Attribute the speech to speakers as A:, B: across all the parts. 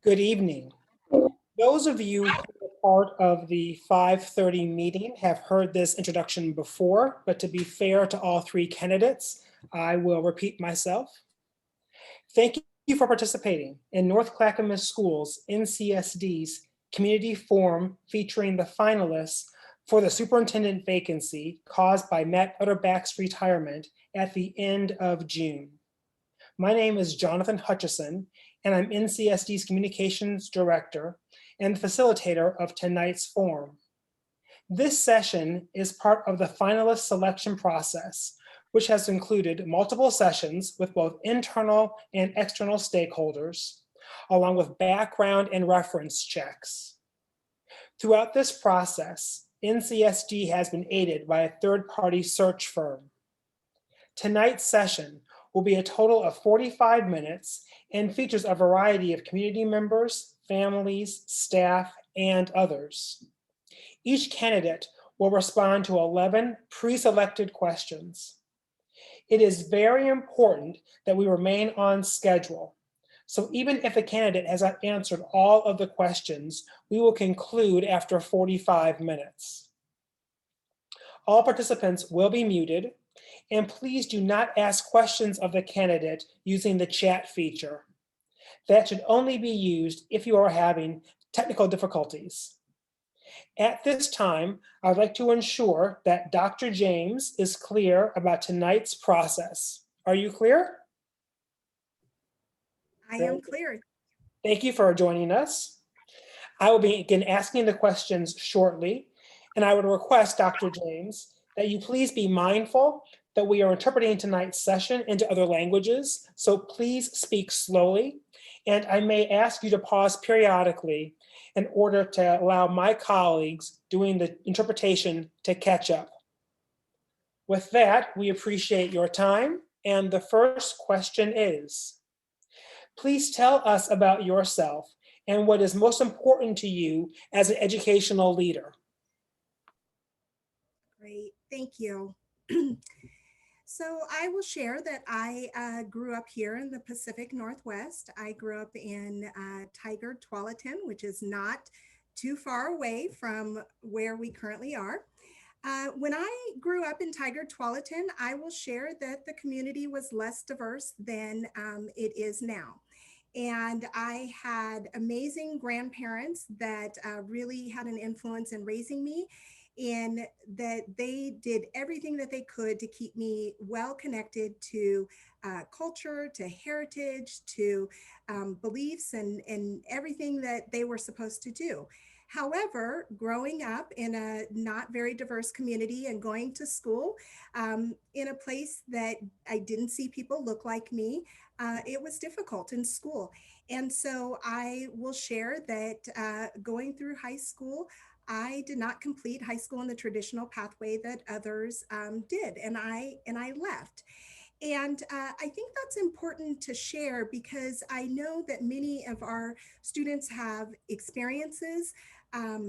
A: Good evening. Those of you who are part of the 5:30 meeting have heard this introduction before, but to be fair to all three candidates, I will repeat myself. Thank you for participating in North Clackamas Schools NCSD's community forum featuring the finalists for the superintendent vacancy caused by Matt Utterback's retirement at the end of June. My name is Jonathan Hutchison, and I'm NCSD's Communications Director and facilitator of tonight's forum. This session is part of the finalist selection process, which has included multiple sessions with both internal and external stakeholders, along with background and reference checks. Throughout this process, NCSD has been aided by a third-party search firm. Tonight's session will be a total of 45 minutes and features a variety of community members, families, staff, and others. Each candidate will respond to 11 pre-selected questions. It is very important that we remain on schedule. So even if a candidate has not answered all of the questions, we will conclude after 45 minutes. All participants will be muted, and please do not ask questions of the candidate using the chat feature. That should only be used if you are having technical difficulties. At this time, I'd like to ensure that Dr. James is clear about tonight's process. Are you clear?
B: I am clear.
A: Thank you for joining us. I will begin asking the questions shortly, and I would request, Dr. James, that you please be mindful that we are interpreting tonight's session into other languages, so please speak slowly, and I may ask you to pause periodically in order to allow my colleagues doing the interpretation to catch up. With that, we appreciate your time, and the first question is, please tell us about yourself and what is most important to you as an educational leader.
B: Great, thank you. So I will share that I grew up here in the Pacific Northwest. I grew up in Tigard, Tualatin, which is not too far away from where we currently are. When I grew up in Tigard, Tualatin, I will share that the community was less diverse than it is now. And I had amazing grandparents that really had an influence in raising me, in that they did everything that they could to keep me well connected to culture, to heritage, to beliefs, and everything that they were supposed to do. However, growing up in a not very diverse community and going to school in a place that I didn't see people look like me, it was difficult in school. And so I will share that going through high school, I did not complete high school in the traditional pathway that others did, and I left. And I think that's important to share because I know that many of our students have experiences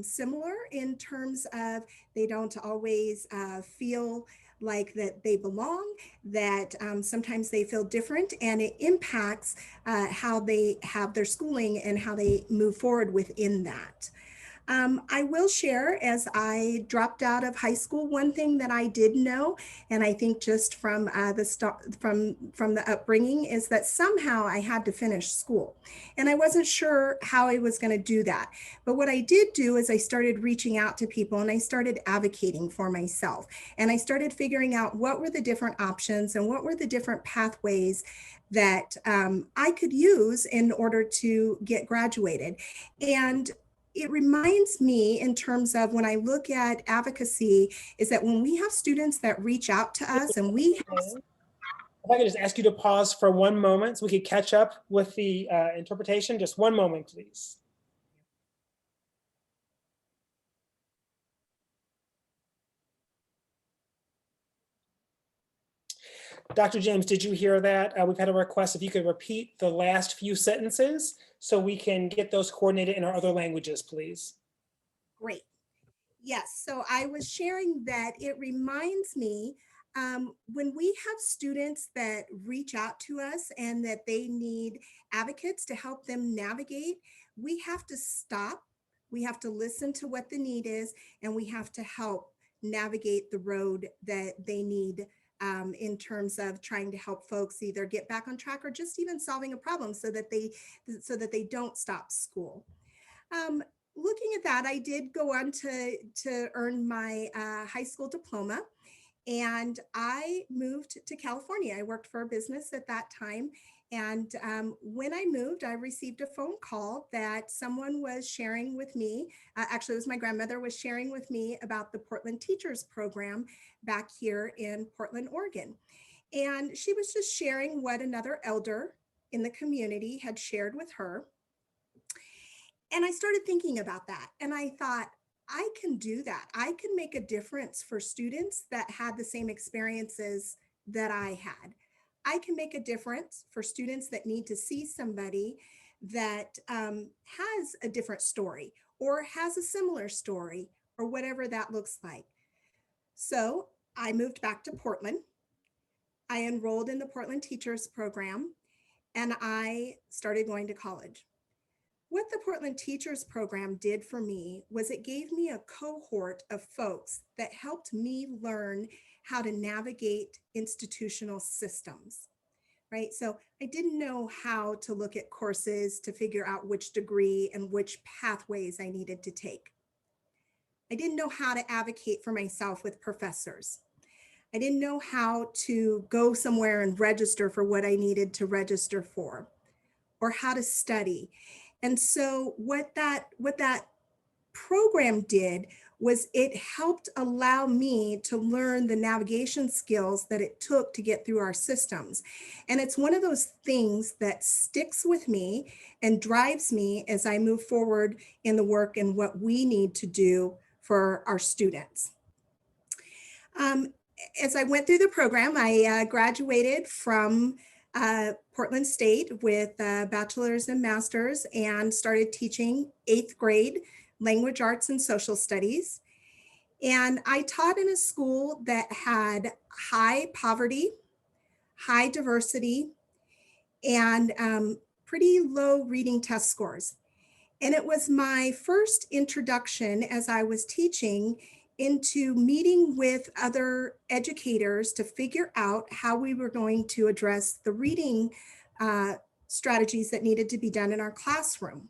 B: similar in terms of they don't always feel like that they belong, that sometimes they feel different, and it impacts how they have their schooling and how they move forward within that. I will share, as I dropped out of high school, one thing that I did know, and I think just from the upbringing, is that somehow I had to finish school, and I wasn't sure how I was going to do that. But what I did do is I started reaching out to people, and I started advocating for myself, and I started figuring out what were the different options and what were the different pathways that I could use in order to get graduated. And it reminds me, in terms of when I look at advocacy, is that when we have students that reach out to us and we have...
A: If I could just ask you to pause for one moment so we could catch up with the interpretation. Just one moment, please. Dr. James, did you hear that? We've had a request if you could repeat the last few sentences so we can get those coordinated in our other languages, please.
B: Great. Yes, so I was sharing that it reminds me When we have students that reach out to us and that they need advocates to help them navigate, we have to stop. We have to listen to what the need is, and we have to help navigate the road that they need in terms of trying to help folks either get back on track or just even solving a problem so that they don't stop school. Um, Looking at that, I did go on to earn my high school diploma, and I moved to California. I worked for a business at that time. And when I moved, I received a phone call that someone was sharing with me. Actually, it was my grandmother was sharing with me about the Portland Teachers Program back here in Portland, Oregon. And she was just sharing what another elder in the community had shared with her. And I started thinking about that. And I thought, I can do that. I can make a difference for students that had the same experiences that I had. I can make a difference for students that need to see somebody that has a different story or has a similar story or whatever that looks like. So I moved back to Portland. I enrolled in the Portland Teachers Program and I started going to college. What the Portland Teachers Program did for me was it gave me a cohort of folks that helped me learn how to navigate institutional systems, right? So I didn't know how to look at courses to figure out which degree and which pathways I needed to take. I didn't know how to advocate for myself with professors. I didn't know how to go somewhere and register for what I needed to register for, or how to study. And so what that program did was it helped allow me to learn the navigation skills that it took to get through our systems. And it's one of those things that sticks with me and drives me as I move forward in the work and what we need to do for our students. Um, as I went through the program, I graduated from Portland State with a bachelor's and master's and started teaching 8th grade language arts and social studies. And I taught in a school that had high poverty, high diversity, and pretty low reading test scores. And it was my first introduction as I was teaching into meeting with other educators to figure out how we were going to address the reading strategies that needed to be done in our classroom.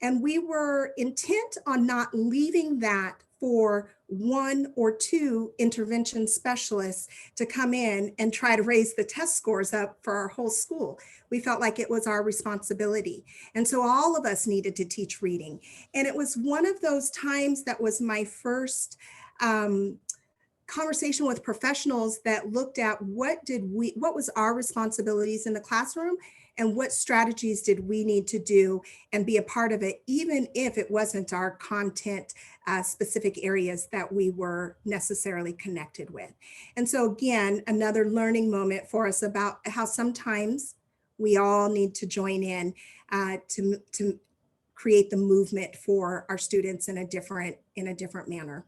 B: And we were intent on not leaving that for 1 or 2 intervention specialists to come in and try to raise the test scores up for our whole school. We felt like it was our responsibility. And so all of us needed to teach reading. And it was one of those times that was my first conversation with professionals that looked at what was our responsibilities in the classroom and what strategies did we need to do and be a part of it, even if it wasn't our content specific areas that we were necessarily connected with. And so again, another learning moment for us about how sometimes we all need to join in to create the movement for our students in a different manner.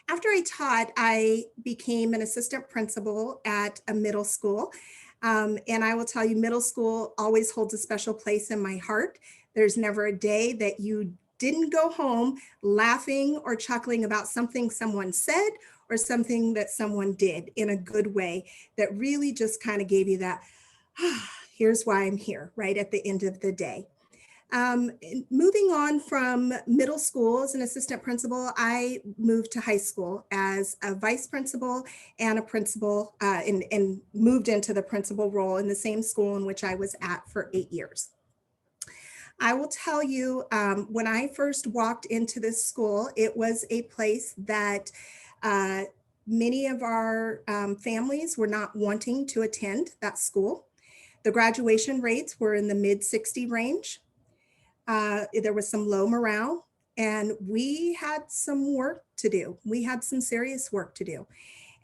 B: After I taught, I became an assistant principal at a middle school. And I will tell you, middle school always holds a special place in my heart. There's never a day that you didn't go home laughing or chuckling about something someone said or something that someone did in a good way that really just kind of gave you that, here's why I'm here, right at the end of the day. Moving on from middle school as an assistant principal, I moved to high school as a vice principal and a principal and moved into the principal role in the same school in which I was at for 8 years. I will tell you, when I first walked into this school, it was a place that many of our families were not wanting to attend that school. The graduation rates were in the mid-60 range. There was some low morale, and we had some work to do. We had some serious work to do.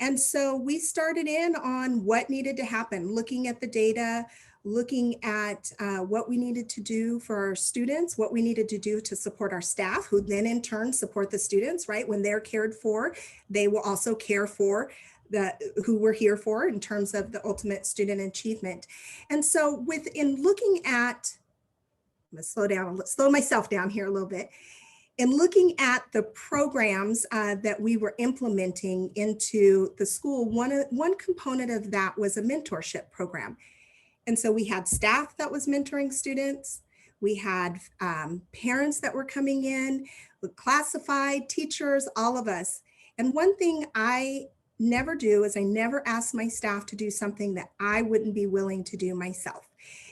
B: And so we started in on what needed to happen, looking at the data, looking at what we needed to do for our students, what we needed to do to support our staff, who then in turn support the students, right? When they're cared for, they will also care for who we're here for in terms of the ultimate student achievement. And so in looking at, I'm gonna slow myself down here a little bit. In looking at the programs that we were implementing into the school, one component of that was a mentorship program. And so we had staff that was mentoring students. We had parents that were coming in, classified teachers, all of us. And one thing I never do is I never ask my staff to do something that I wouldn't be willing to do myself.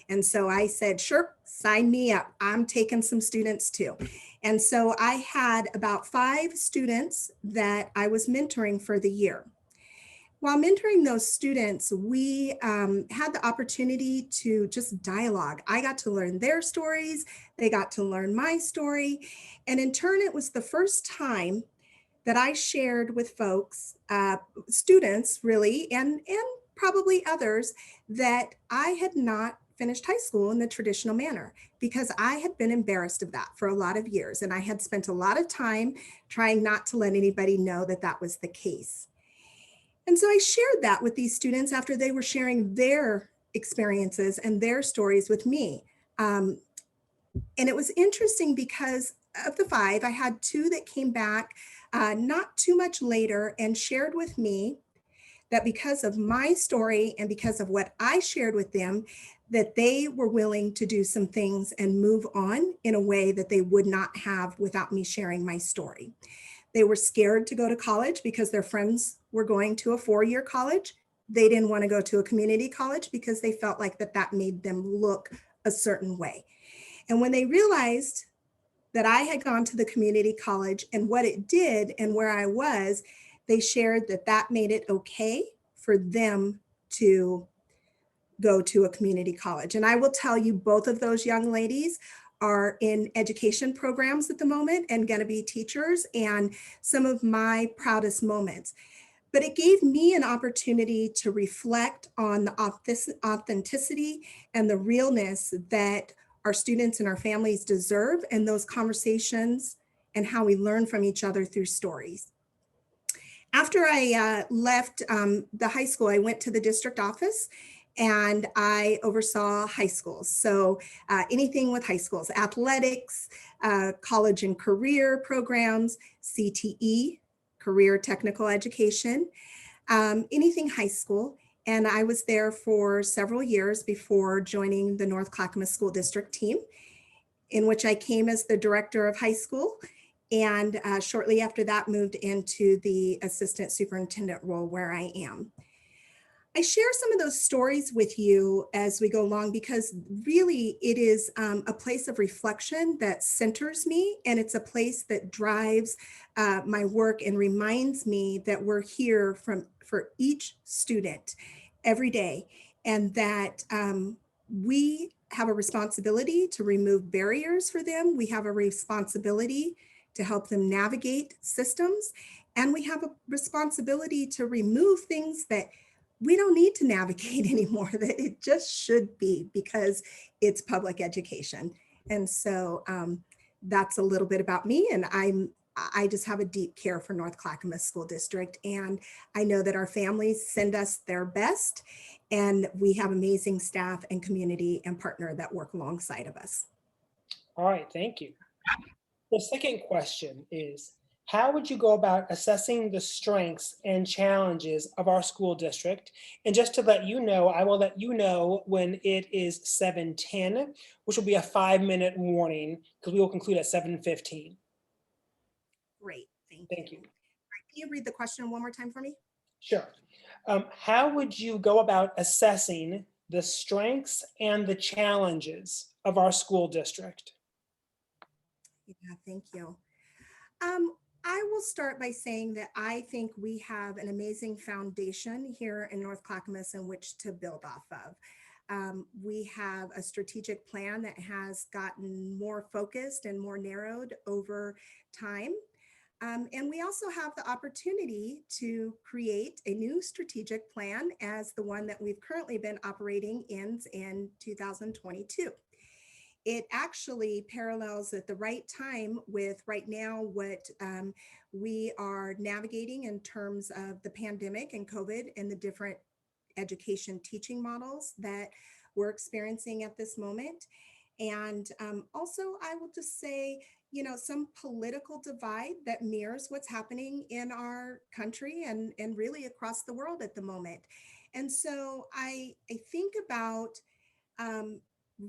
B: And so I said, sure, sign me up. I'm taking some students too. And so I had about 5 students that I was mentoring for the year. While mentoring those students, we had the opportunity to just dialogue. I got to learn their stories. They got to learn my story. And in turn, it was the first time that I shared with folks, students really, and probably others, that I had not finished high school in the traditional manner, because I had been embarrassed of that for a lot of years. And I had spent a lot of time trying not to let anybody know that that was the case. And so I shared that with these students after they were sharing their experiences and their stories with me. And it was interesting because of the 5, I had 2 that came back not too much later and shared with me that because of my story and because of what I shared with them, that they were willing to do some things and move on in a way that they would not have without me sharing my story. They were scared to go to college because their friends were going to a 4-year college. They didn't want to go to a community college because they felt like that made them look a certain way. And when they realized that I had gone to the community college and what it did and where I was, they shared that made it okay for them to go to a community college. And I will tell you, both of those young ladies are in education programs at the moment and going to be teachers, and some of my proudest moments. But it gave me an opportunity to reflect on the authenticity and the realness that our students and our families deserve, and those conversations and how we learn from each other through stories. After I left the high school, I went to the district office and I oversaw high schools. So anything with high schools, athletics, college and career programs, CTE, career technical education, anything high school. And I was there for several years before joining the North Clackamas School District team, in which I came as the director of high school. And shortly after that, moved into the assistant superintendent role where I am. I share some of those stories with you as we go along because really it is a place of reflection that centers me, and it's a place that drives my work and reminds me that we're here for each student every day, and that we have a responsibility to remove barriers for them. We have a responsibility to help them navigate systems, and we have a responsibility to remove things that we don't need to navigate anymore, that it just should be because it's public education. And so that's a little bit about me. And I just have a deep care for North Clackamas School District. And I know that our families send us their best, and we have amazing staff and community and partner that work alongside of us.
A: All right, thank you. The second question is, how would you go about assessing the strengths and challenges of our school district? And just to let you know, I will let you know when it is 7:10, which will be a 5-minute warning because we will conclude at 7:15.
B: Great, thank
A: Thank
B: you.
A: you.
B: Can you read the question one more time for me?
A: Sure. How would you go about assessing the strengths and the challenges of our school district?
B: Yeah, thank you. Um, I will start by saying that I think we have an amazing foundation here in North Clackamas in which to build off of. We have a strategic plan that has gotten more focused and more narrowed over time. And we also have the opportunity to create a new strategic plan, as the one that we've currently been operating ends in 2022. it actually parallels at the right time with right now what we are navigating in terms of the pandemic and COVID and the different education teaching models that we're experiencing at this moment. And also, I will just say, some political divide that mirrors what's happening in our country and really across the world at the moment. And so I think about um,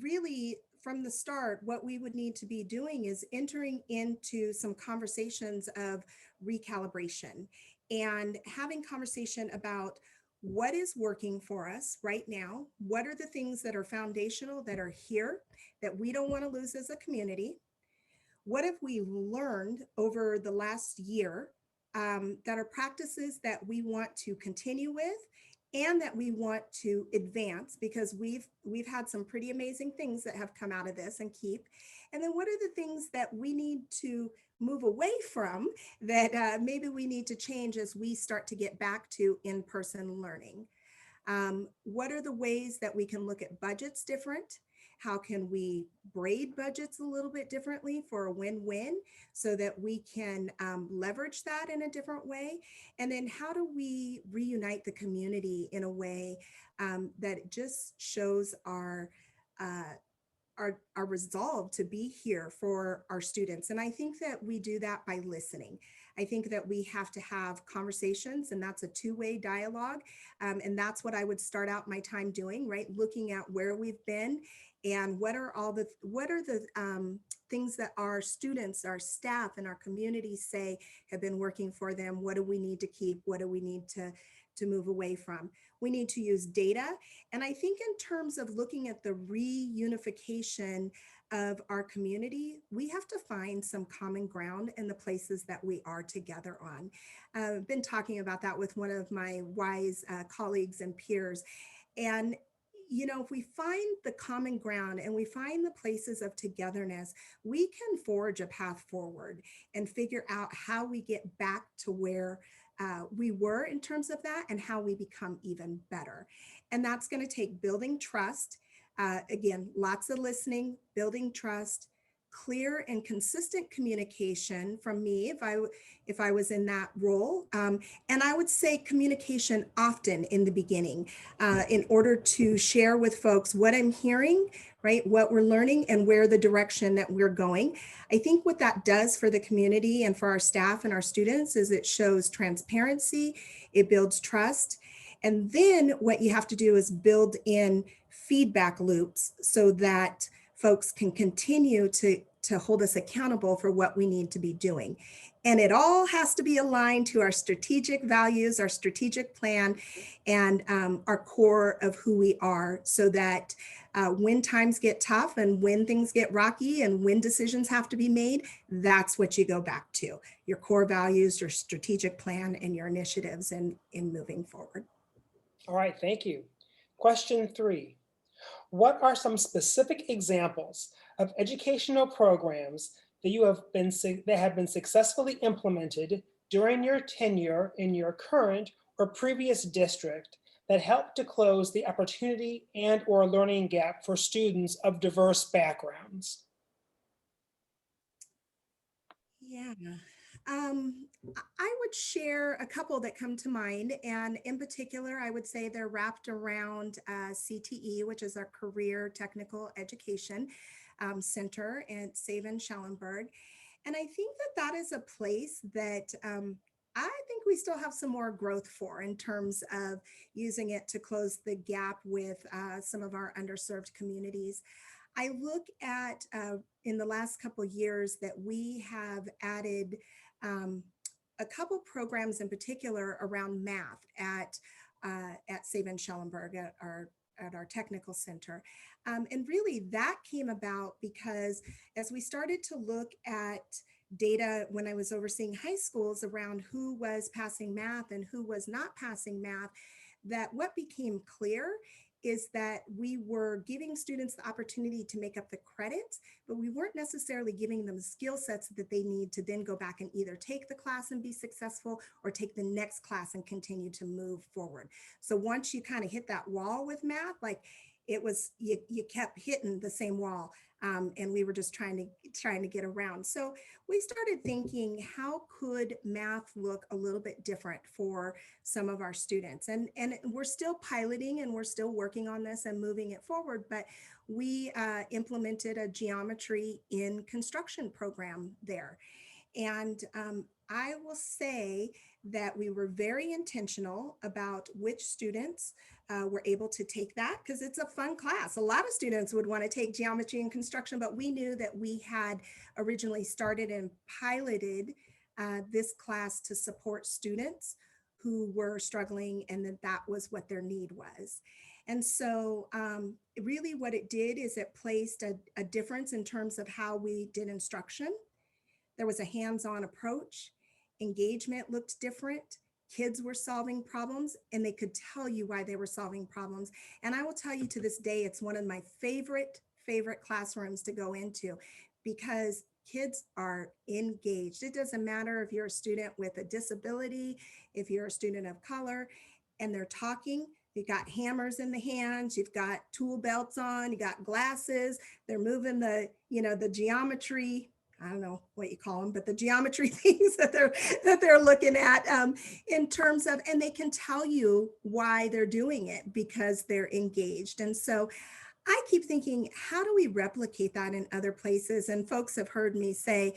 B: really from the start, what we would need to be doing is entering into some conversations of recalibration and having conversation about what is working for us right now. What are the things that are foundational that are here that we don't want to lose as a community? What have we learned over the last year that are practices that we want to continue with and that we want to advance because we've had some pretty amazing things that have come out of this and keep. And then what are the things that we need to move away from that maybe we need to change as we start to get back to in-person learning? What are the ways that we can look at budgets different? How can we braid budgets a little bit differently for a win-win so that we can leverage that in a different way? And then how do we reunite the community in a way that just shows uh, our resolve to be here for our students. And I think that we do that by listening. I think that we have to have conversations, and that's a two-way dialogue. And that's what I would start out my time doing, right? Looking at where we've been and what are the things that our students, our staff, and our communities say have been working for them. What do we need to keep? What do we need to move away from? We need to use data. And I think in terms of looking at the reunification of our community, we have to find some common ground in the places that we are together on. I've been talking about that with one of my wise colleagues and peers. And if we find the common ground and we find the places of togetherness, we can forge a path forward and figure out how we get back to where we were in terms of that and how we become even better. And that's going to take building trust. Again, lots of listening, building trust, clear and consistent communication from me if I was in that role. And I would say communication often in the beginning in order to share with folks what I'm hearing, right? What we're learning and where the direction that we're going. I think what that does for the community and for our staff and our students is it shows transparency, it builds trust. And then what you have to do is build in feedback loops so that folks can continue to hold us accountable for what we need to be doing. And it all has to be aligned to our strategic values, our strategic plan, and our core of who we are so that when times get tough and when things get rocky and when decisions have to be made, that's what you go back to, your core values, your strategic plan, and your initiatives in moving forward.
A: All right, thank you. Question 3. What are some specific examples of educational programs that have been successfully implemented during your tenure in your current or previous district that help to close the opportunity and/or learning gap for students of diverse backgrounds?
B: Yeah. I would share a couple that come to mind. And in particular, I would say they're wrapped around CTE, which is our Career Technical Education Center at Saban Schellenberg. And I think that that is a place that I think we still have some more growth for in terms of using it to close the gap with some of our underserved communities. I look at in the last couple of years that we have added um, a couple programs in particular around math at Saban Schellenberg at our technical center. And really that came about because as we started to look at data when I was overseeing high schools around who was passing math and who was not passing math, that what became clear is that we were giving students the opportunity to make up the credits, but we weren't necessarily giving them skill sets that they need to then go back and either take the class and be successful or take the next class and continue to move forward. So once you kind of hit that wall with math, like it was, you kept hitting the same wall. And we were just trying to get around. So we started thinking, how could math look a little bit different for some of our students? And we're still piloting and we're still working on this and moving it forward. But we implemented a geometry in construction program there. And I will say that we were very intentional about which students were able to take that, because it's a fun class. A lot of students would want to take geometry and construction, but we knew that we had originally started and piloted this class to support students who were struggling, and that was what their need was. And so really what it did is it placed a difference in terms of how we did instruction. There was a hands-on approach. Engagement looked different. Kids were solving problems and they could tell you why they were solving problems. And I will tell you, to this day, it's one of my favorite classrooms to go into, because kids are engaged. It doesn't matter if you're a student with a disability, if you're a student of color, and they're talking. You've got hammers in the hands, you've got tool belts on, you got glasses, they're moving the, the geometry, I don't know what you call them, but the geometry things that they're looking at in terms of, and they can tell you why they're doing it because they're engaged. And so I keep thinking, how do we replicate that in other places? And folks have heard me say,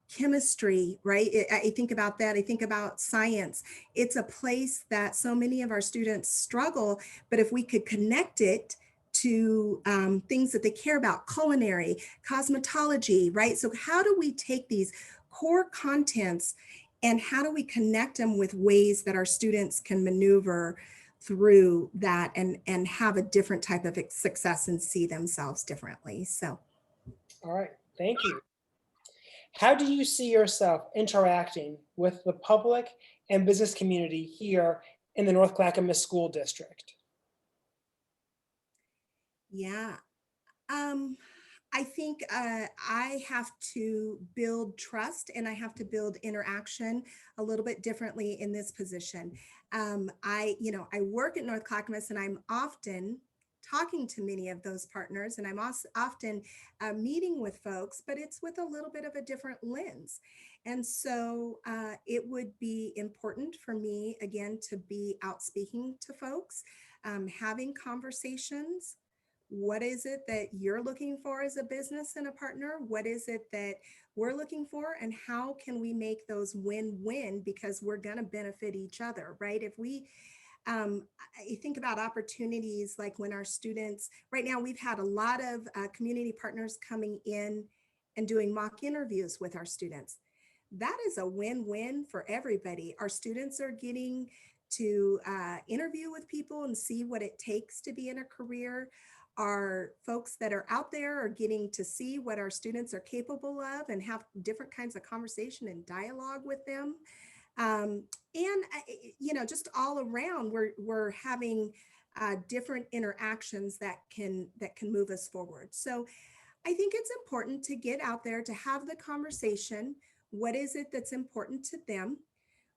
B: chemistry, right? I think about that. I think about science. It's a place that so many of our students struggle, but if we could connect it to things that they care about, culinary, cosmetology, right? So how do we take these core contents and how do we connect them with ways that our students can maneuver through that and have a different type of success and see themselves differently? So,
A: All right, thank you. How do you see yourself interacting with the public and business community here in the North Clackamas School District?
B: yeah. Um, I think I have to build trust and I have to build interaction a little bit differently in this position. I work at North Clackamas and I'm often talking to many of those partners, and I'm also often meeting with folks, but it's with a little bit of a different lens. And so it would be important for me, again, to be out speaking to folks, having conversations. What is it that you're looking for as a business and a partner? What is it that we're looking for? And how can we make those win-win? Because we're going to benefit each other, right? If we, I think about opportunities like when our students, right now we've had a lot of community partners coming in and doing mock interviews with our students. That is a win-win for everybody. Our students are getting to interview with people and see what it takes to be in a career. Our folks that are out there are getting to see what our students are capable of and have different kinds of conversation and dialogue with them. Just all around, we're having different interactions that can move us forward. So I think it's important to get out there to have the conversation. What is it that's important to them?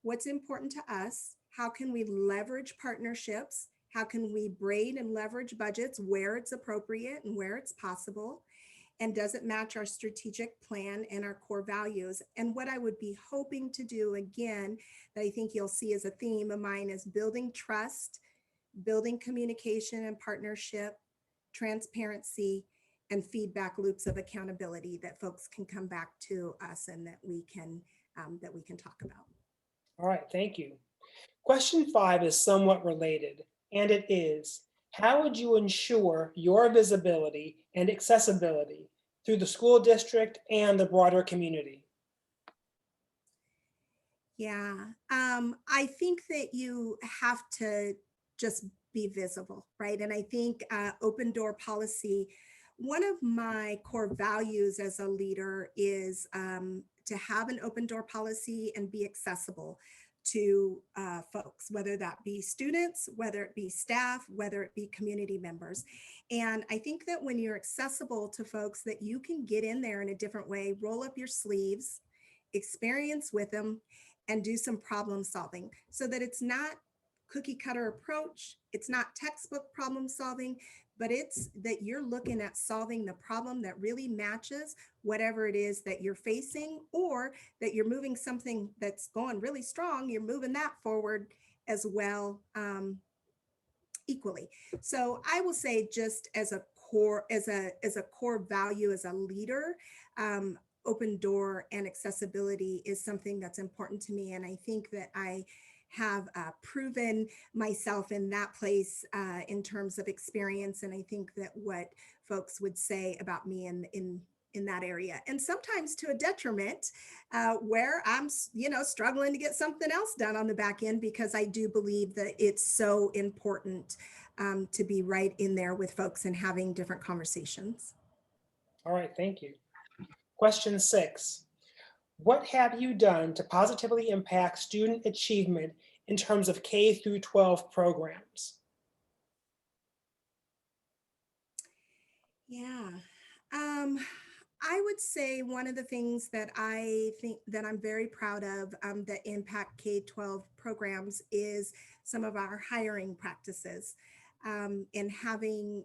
B: What's important to us? How can we leverage partnerships? How can we braid and leverage budgets where it's appropriate and where it's possible? And does it match our strategic plan and our core values? And what I would be hoping to do, again, that I think you'll see as a theme of mine, is building trust, building communication and partnership, transparency, and feedback loops of accountability that folks can come back to us and that we can talk about.
A: All right, thank you. Question 5 is somewhat related, and it is, how would you ensure your visibility and accessibility through the school district and the broader community?
B: Yeah, I think that you have to just be visible, right? And I think open door policy, one of my core values as a leader is to have an open door policy and be accessible to folks, whether that be students, whether it be staff, whether it be community members. And I think that when you're accessible to folks, that you can get in there in a different way, roll up your sleeves, experience with them, and do some problem solving so that it's not cookie cutter approach. It's not textbook problem solving, but it's that you're looking at solving the problem that really matches whatever it is that you're facing, or that you're moving something that's going really strong, you're moving that forward as well, equally. So I will say, just as a core, as a core value as a leader, open door and accessibility is something that's important to me. And I think that I have proven myself in that place in terms of experience. And I think that what folks would say about me in that area, and sometimes to a detriment, where I'm, struggling to get something else done on the back end, because I do believe that it's so important to be right in there with folks and having different conversations.
A: All right, thank you. Question 6. What have you done to positively impact student achievement in terms of K through 12 programs?
B: Yeah. I would say one of the things that I think that I'm very proud of, that impact K-12 programs, is some of our hiring practices, and having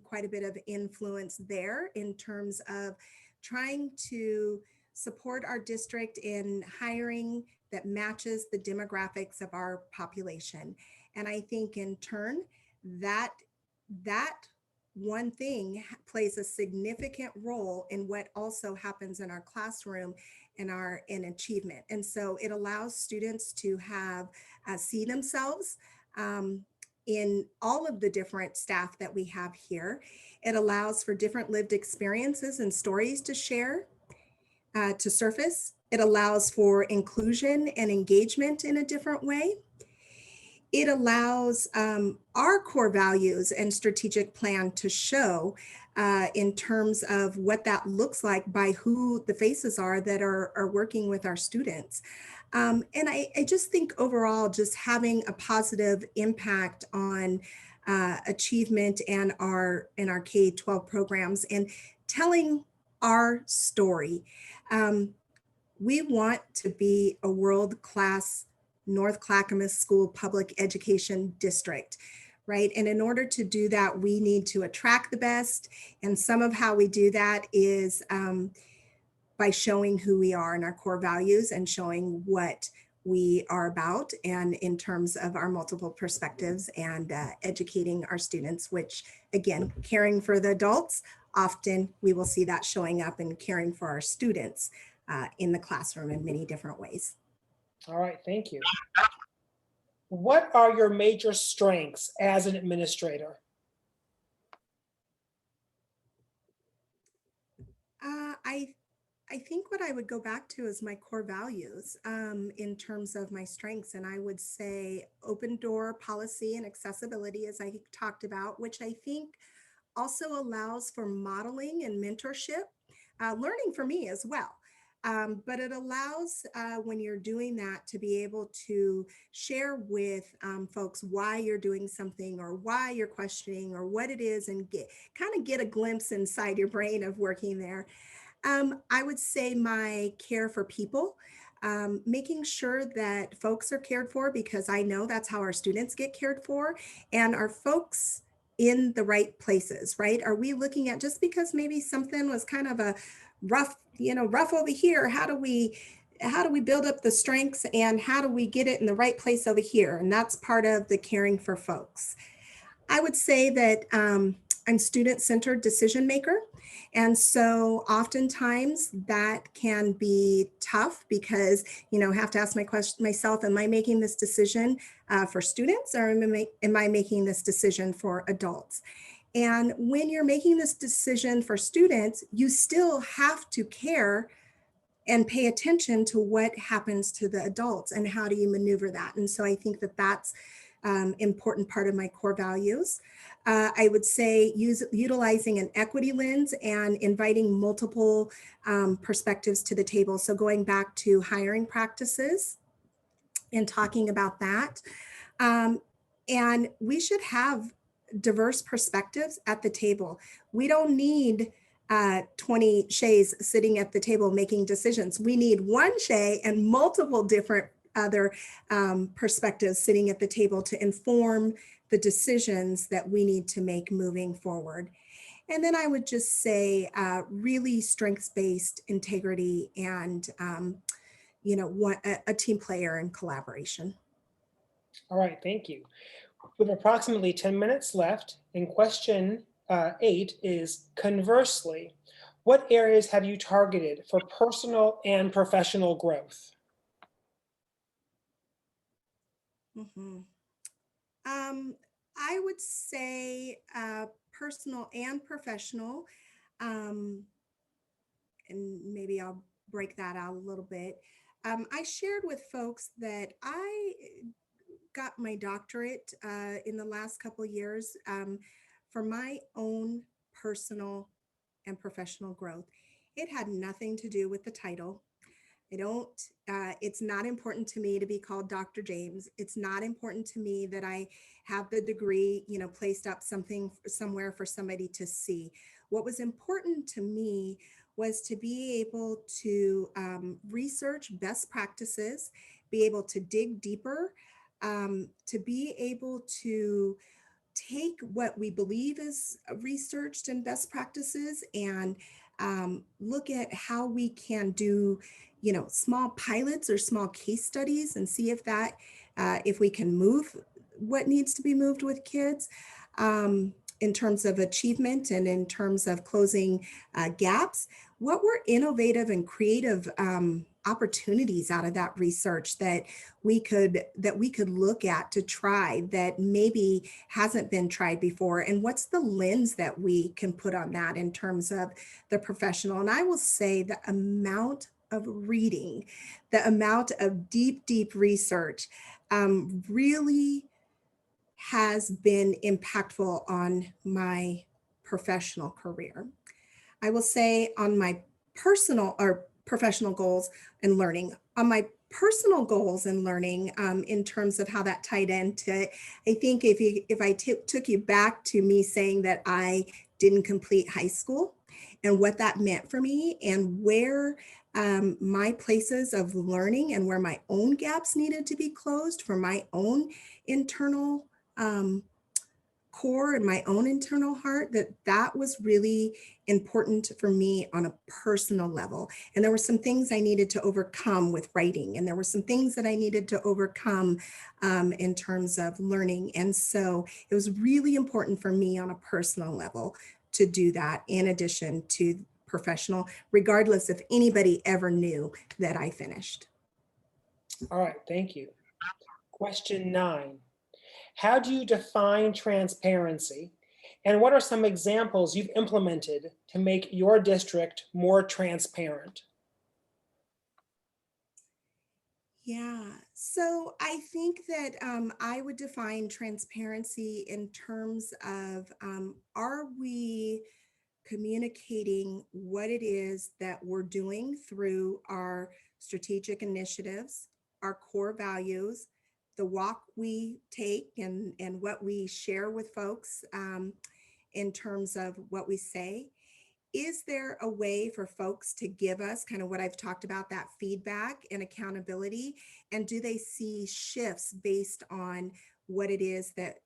B: quite a bit of influence there in terms of trying to support our district in hiring that matches the demographics of our population. And I think in turn that that one thing plays a significant role in what also happens in our classroom and our in achievement. And so it allows students to have see themselves in all of the different staff that we have here. It allows for different lived experiences and stories to share, to surface. It allows for inclusion and engagement in a different way. It allows our core values and strategic plan to show in terms of what that looks like by who the faces are that are working with our students. And I just think overall, just having a positive impact on achievement and our K-12 programs, and telling our story. We want to be a world-class North Clackamas School Public Education District, right? And in order to do that, we need to attract the best. And some of how we do that is by showing who we are and our core values, and showing what we are about, and in terms of our multiple perspectives, and educating our students, which again, caring for the adults, often we will see that showing up in caring for our students in the classroom in many different ways.
A: All right, thank you. What are your major strengths as an administrator?
B: I think what I would go back to is my core values in terms of my strengths. And I would say open door policy and accessibility, as I talked about, which I think also allows for modeling and mentorship, learning for me as well. But it allows, when you're doing that, to be able to share with folks why you're doing something, or why you're questioning, or what it is, and get a glimpse inside your brain of working there. I would say my care for people, making sure that folks are cared for, because I know that's how our students get cared for, and our folks in the right places, right? Are we looking at, just because maybe something was kind of a rough, rough over here, how do we build up the strengths, and how do we get it in the right place over here? And that's part of the caring for folks. I would say that I'm student-centered decision maker. And so oftentimes that can be tough, because, I have to ask myself, am I making this decision for students, or am I making this decision for adults? And when you're making this decision for students, you still have to care and pay attention to what happens to the adults, and how do you maneuver that? And so I think that that's important part of my core values. I would say utilizing an equity lens and inviting multiple perspectives to the table. So going back to hiring practices and talking about that. And we should have diverse perspectives at the table. We don't need 20 Shays sitting at the table making decisions. We need one Shay and multiple different other perspectives sitting at the table to inform the decisions that we need to make moving forward. And then I would just say really strengths-based integrity and a team player and collaboration.
A: All right, thank you. We have approximately 10 minutes left, and question 8 is, conversely, what areas have you targeted for personal and professional growth?
B: Mhm. I would say personal and professional, um, and maybe I'll break that out a little bit. I shared with folks that I got my doctorate in the last couple of years for my own personal and professional growth. It had nothing to do with the title. I don't, it's not important to me to be called Dr. James. It's not important to me that I have the degree, placed up somewhere for somebody to see. What was important to me was to be able to research best practices, be able to dig deeper, to be able to take what we believe is researched and best practices and look at how we can do, small pilots or small case studies and see if we can move what needs to be moved with kids in terms of achievement and in terms of closing gaps. What were innovative and creative opportunities out of that research that we could look at to try that maybe hasn't been tried before, and what's the lens that we can put on that in terms of the professional? And I will say the amount of reading, the amount of deep research really has been impactful on my professional career. I will say on my personal or professional goals and learning, on my personal goals and learning in terms of how that tied into, I think if I took you back to me saying that I didn't complete high school and what that meant for me and where my places of learning and where my own gaps needed to be closed for my own internal core and my own internal heart, that was really important for me on a personal level. And there were some things I needed to overcome with writing, and there were some things that I needed to overcome in terms of learning. And so it was really important for me on a personal level to do that in addition to professional, regardless if anybody ever knew that I finished.
A: All right, thank you. Question 9. How do you define transparency? And what are some examples you've implemented to make your district more transparent?
B: Yeah, so I think that I would define transparency in terms of are we communicating what it is that we're doing through our strategic initiatives, our core values, the walk we take and what we share with folks in terms of what we say. Is there a way for folks to give us kind of what I've talked about, that feedback and accountability? And do they see shifts based on what it is that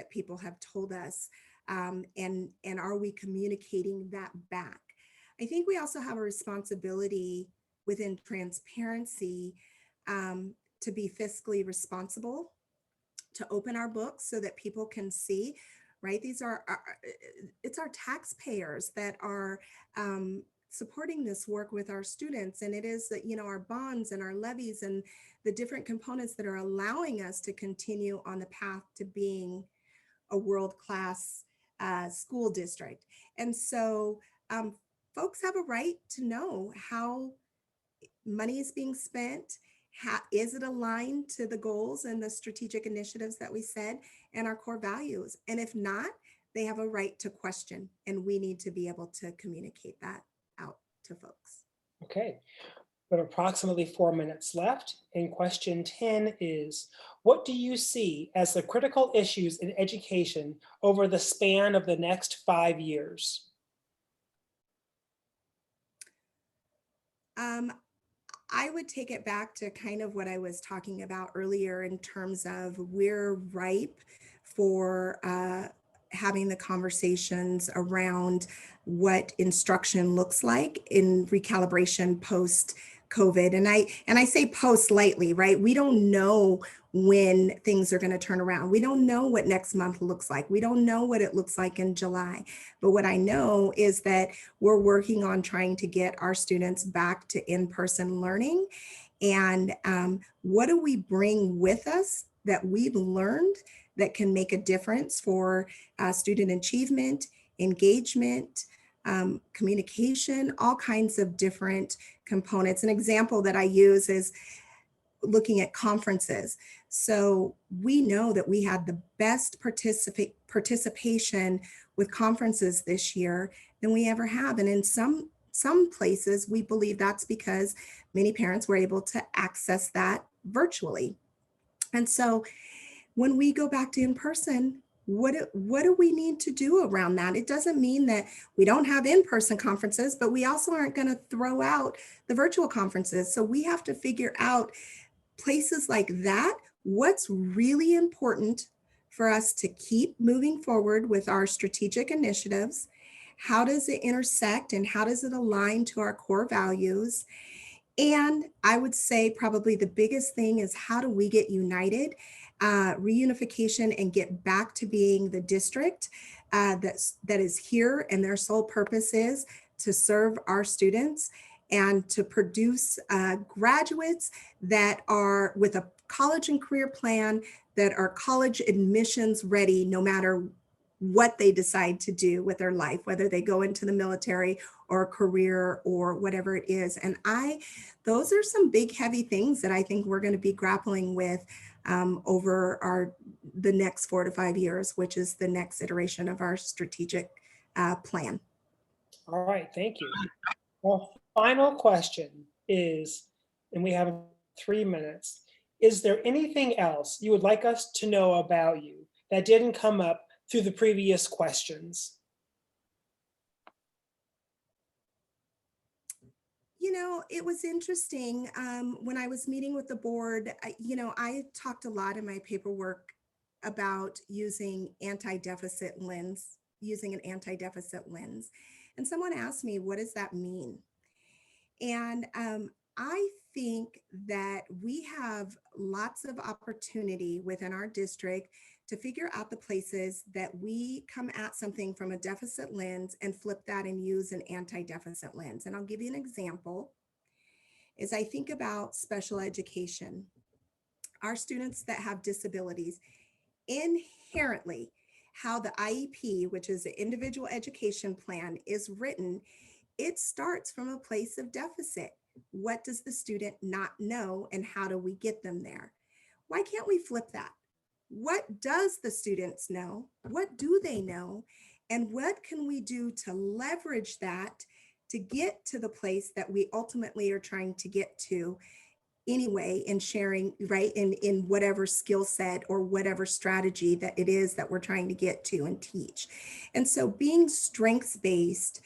B: people have told us? And are we communicating that back? I think we also have a responsibility within transparency to be fiscally responsible, to open our books so that people can see, right? It's our taxpayers that are supporting this work with our students. And it is that, our bonds and our levies and the different components that are allowing us to continue on the path to being a world-class school district. And so folks have a right to know how money is being spent. Is it aligned to the goals and the strategic initiatives that we said and our core values? And if not, they have a right to question, and we need to be able to communicate that out to folks.
A: Okay, we have approximately 4 minutes left. And question 10 is, what do you see as the critical issues in education over the span of the next 5 years?
B: I would take it back to kind of what I was talking about earlier in terms of we're ripe for having the conversations around what instruction looks like in recalibration post COVID. And I say post lightly, right? We don't know when things are going to turn around. We don't know what next month looks like. We don't know what it looks like in July. But what I know is that we're working on trying to get our students back to in-person learning. And what do we bring with us that we've learned that can make a difference for student achievement, engagement, communication, all kinds of different components. An example that I use is looking at conferences. So we know that we had the best participation with conferences this year than we ever have. And in some places, we believe that's because many parents were able to access that virtually. And so when we go back to in person, what do we need to do around that? It doesn't mean that we don't have in-person conferences, but we also aren't going to throw out the virtual conferences. So we have to figure out places like that, what's really important for us to keep moving forward with our strategic initiatives. How does it intersect and how does it align to our core values? And I would say probably the biggest thing is how do we get united, reunification, and get back to being the district that is here and their sole purpose is to serve our students and to produce graduates that are with a college and career plan, that are college admissions ready, no matter what they decide to do with their life, whether they go into the military or a career or whatever it is. And those are some big, heavy things that I think we're going to be grappling with over the next 4 to 5 years, which is the next iteration of our strategic plan.
A: All right, thank you. Our final question is, and we have 3 minutes, is there anything else you would like us to know about you that didn't come up through the previous questions?
B: You know, it was interesting when I was meeting with the board. I talked a lot in my paperwork about using anti-deficit lens, using an anti-deficit lens. And someone asked me, what does that mean? And I think that we have lots of opportunity within our district to figure out the places that we come at something from a deficit lens and flip that and use an anti-deficit lens. And I'll give you an example. As I think about special education, our students that have disabilities, inherently, how the IEP, which is the individual education plan, is written, it starts from a place of deficit. What does the student not know and how do we get them there? Why can't we flip that? What does the students know? What do they know? And what can we do to leverage that to get to the place that we ultimately are trying to get to anyway, in sharing, right, in whatever skill set or whatever strategy that it is that we're trying to get to and teach. And so being strengths-based,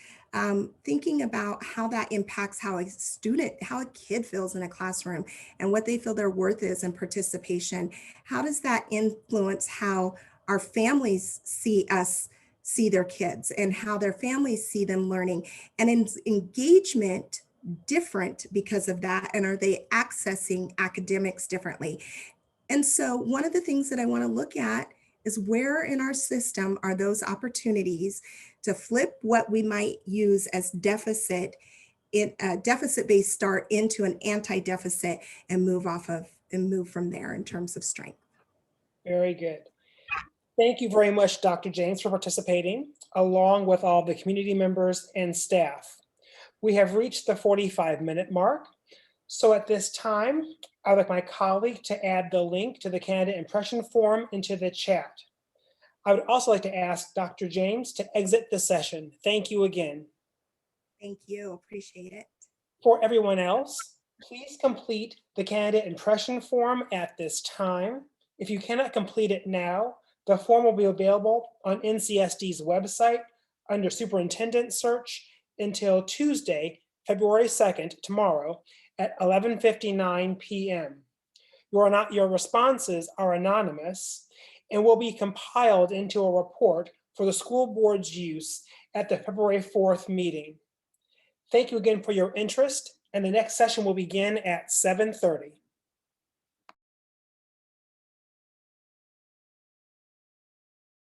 B: thinking about how that impacts how a kid feels in a classroom and what they feel their worth is in participation. How does that influence how our families see their kids and how their families see them learning, and in engagement different because of that? And are they accessing academics differently? And so one of the things that I want to look at is where in our system are those opportunities to flip what we might use as deficit in a deficit-based start into an anti-deficit and move from there in terms of strength.
A: Very good. Thank you very much, Dr. James, for participating, along with all the community members and staff. We have reached the 45-minute mark. So at this time, I would like my colleague to add the link to the candidate impression form into the chat. I would also like to ask Dr. James to exit the session. Thank you again.
B: Thank you, appreciate it.
A: For everyone else, please complete the candidate impression form at this time. If you cannot complete it now, the form will be available on NCSD's website under Superintendent search until Tuesday, February 2nd, tomorrow, at 11:59 p.m. Your responses are anonymous and will be compiled into a report for the school board's use at the February 4th meeting. Thank you again for your interest, and the next session will begin at 7:30.